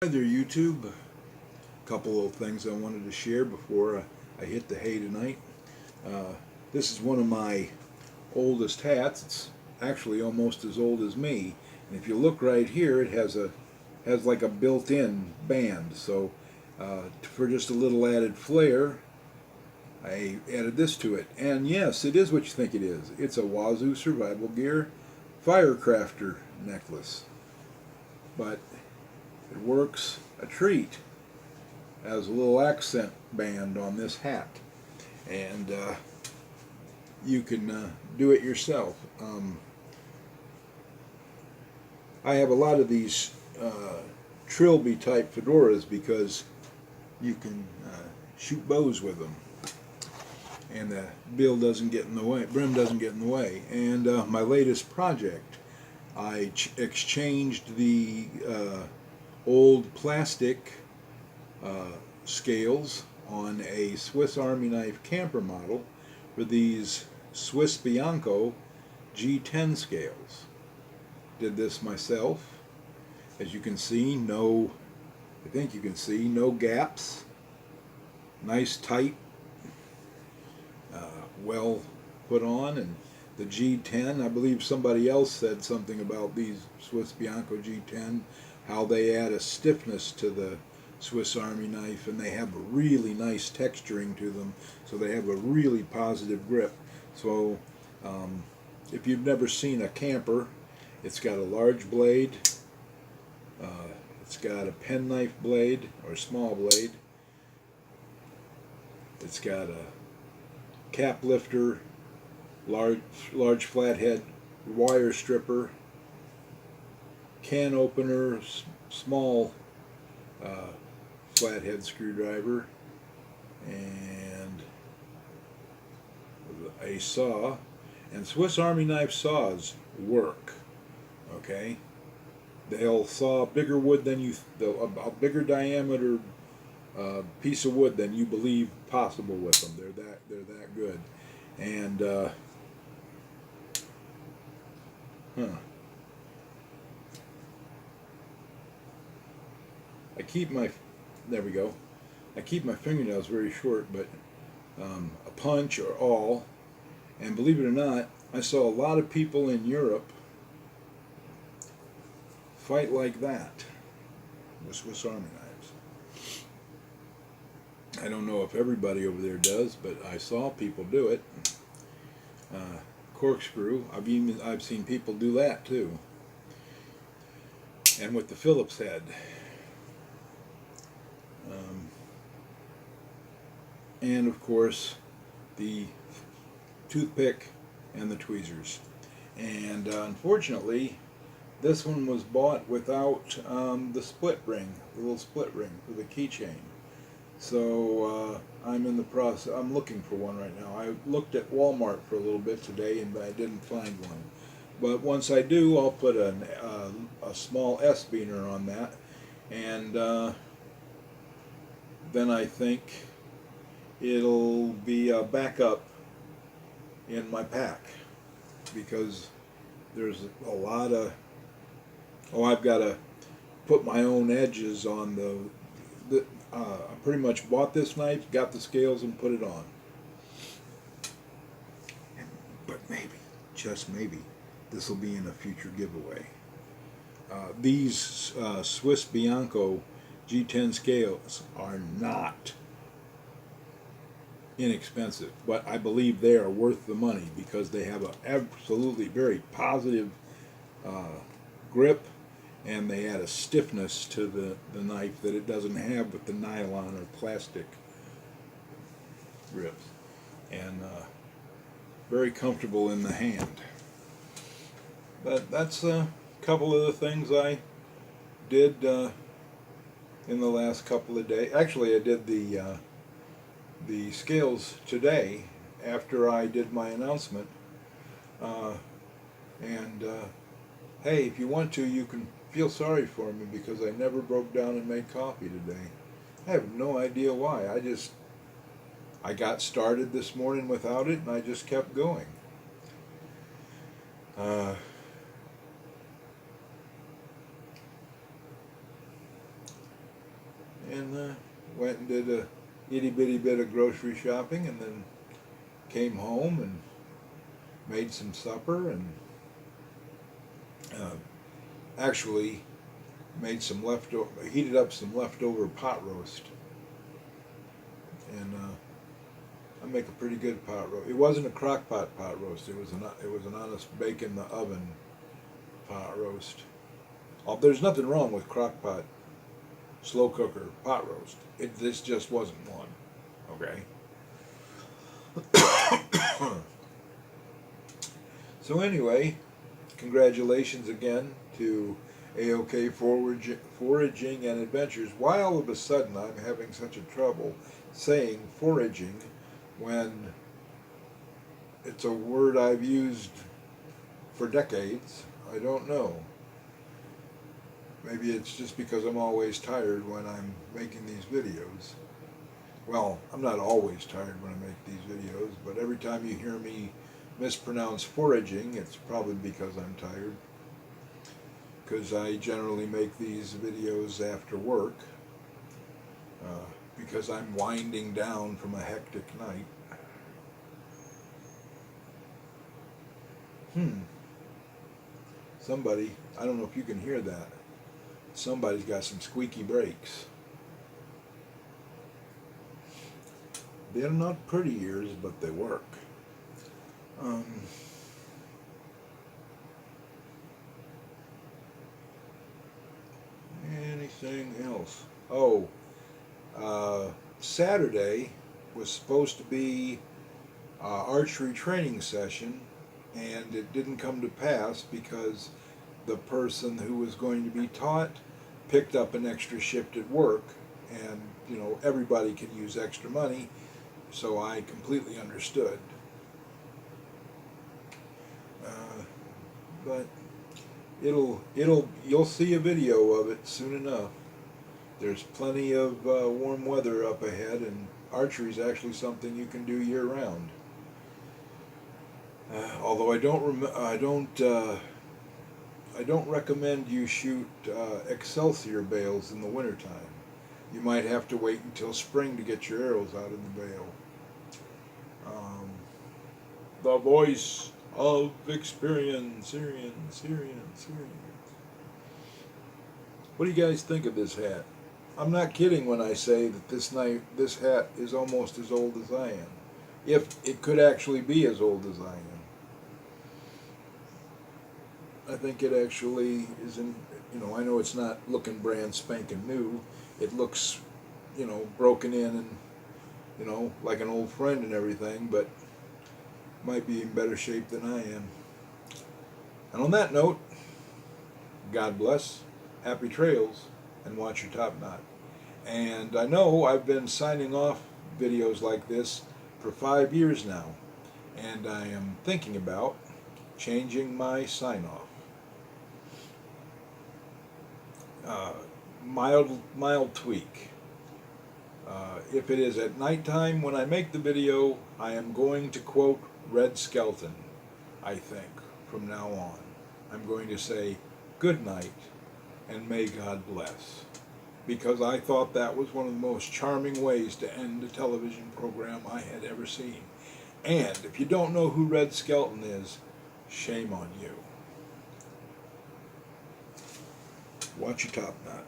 Hi there, YouTube. A couple of things I wanted to share before I hit the hay tonight. Uh, this is one of my oldest hats. It's actually almost as old as me. And if you look right here, it has like a built-in band. So for just a little added flair, I added this to it. And yes, it is what you think it is. It's a Wazoo Survival Gear Firecrafter necklace. But it works a treat as a little accent band on this hat, and you can do it yourself. I have a lot of these trilby type fedoras because you can shoot bows with them, and the bill doesn't get in the way, brim doesn't get in the way. And my latest project, I exchanged the old plastic scales on a Swiss Army knife camper model for these Swiss Bianco G10 scales. Did this myself. As you can see, I think you can see, no gaps. Nice tight, well put on. And the G10, I believe somebody else said something about these Swiss Bianco G10, how they add a stiffness to the Swiss Army knife, and they have a really nice texturing to them, so they have a really positive grip. So if you've never seen a camper, it's got a large blade, it's got a penknife blade or small blade, it's got a cap lifter, large flathead wire stripper, can opener, small flathead screwdriver, and a saw. And Swiss Army knife saws work. Okay, they'll saw bigger wood than a bigger diameter piece of wood than you believe possible with them. They're that good. And I keep my there we go. I keep my fingernails very short, but a punch or all. And believe it or not, I saw a lot of people in Europe fight like that with Swiss Army knives. I don't know if everybody over there does, but I saw people do it. Corkscrew, I've seen people do that too. And with the Phillips head. And of course the toothpick and the tweezers. And unfortunately, this one was bought without the split ring, the little split ring for the keychain. So I'm in the process. I'm looking for one right now. I looked at Walmart for a little bit today, and I didn't find one. But once I do, I'll put a small S-beaner on that, and then I think it'll be a backup in my pack, because there's a lot of I've got to put my own edges on I pretty much bought this knife, got the scales, and put it on. But maybe, just maybe, this will be in a future giveaway. These Swiss Bianco G10 scales are not inexpensive, but I believe they are worth the money because they have an absolutely very positive grip, and they add a stiffness to the knife that it doesn't have with the nylon or plastic grips, and very comfortable in the hand. But that's a couple of the things I did in the last couple of days. Actually, I did the scales today after I did my announcement, and hey, if you want to, you can feel sorry for me because I never broke down and made coffee today. I have no idea why. I got started this morning without it, and I just kept going. and went and did a itty bitty bit of grocery shopping, and then came home and made some supper, and actually made some leftover, heated up some leftover pot roast, and I make a pretty good pot roast. It wasn't a crock pot roast. It was an honest bake in the oven pot roast. There's nothing wrong with crock pot, slow cooker pot roast. This just wasn't one. Okay. So anyway, congratulations again to AOK Foraging and Adventures. Why all of a sudden I'm having such a trouble saying foraging when it's a word I've used for decades? I don't know. Maybe it's just because I'm always tired when I'm making these videos. Well, I'm not always tired when I make these videos, but every time you hear me mispronounce foraging, it's probably because I'm tired. Because I generally make these videos after work, because I'm winding down from a hectic night. Somebody, I don't know if you can hear that, somebody's got some squeaky brakes. They're not pretty ears, but they work. Anything else? Oh, Saturday was supposed to be archery training session, and it didn't come to pass because the person who was going to be taught picked up an extra shift at work, and you know, everybody can use extra money, so I completely understood. But you'll see a video of it soon enough. There's plenty of warm weather up ahead, and archery is actually something you can do year round. Although I don't recommend you shoot Excelsior bales in the wintertime. You might have to wait until spring to get your arrows out of the bale. The voice of experience, Syrian. What do you guys think of this hat? I'm not kidding when I say that this hat is almost as old as I am. If it could actually be as old as I am. I think it actually is I know it's not looking brand spanking new. It looks, broken in and, like an old friend and everything, but might be in better shape than I am. And on that note, God bless, happy trails, and watch your top knot. And I know I've been signing off videos like this for 5 years now, and I am thinking about changing my sign-off. Mild tweak. If it is at nighttime when I make the video, I am going to quote Red Skelton, I think, from now on. I'm going to say, good night, and may God bless. Because I thought that was one of the most charming ways to end a television program I had ever seen. And if you don't know who Red Skelton is, shame on you. Watch your top knot.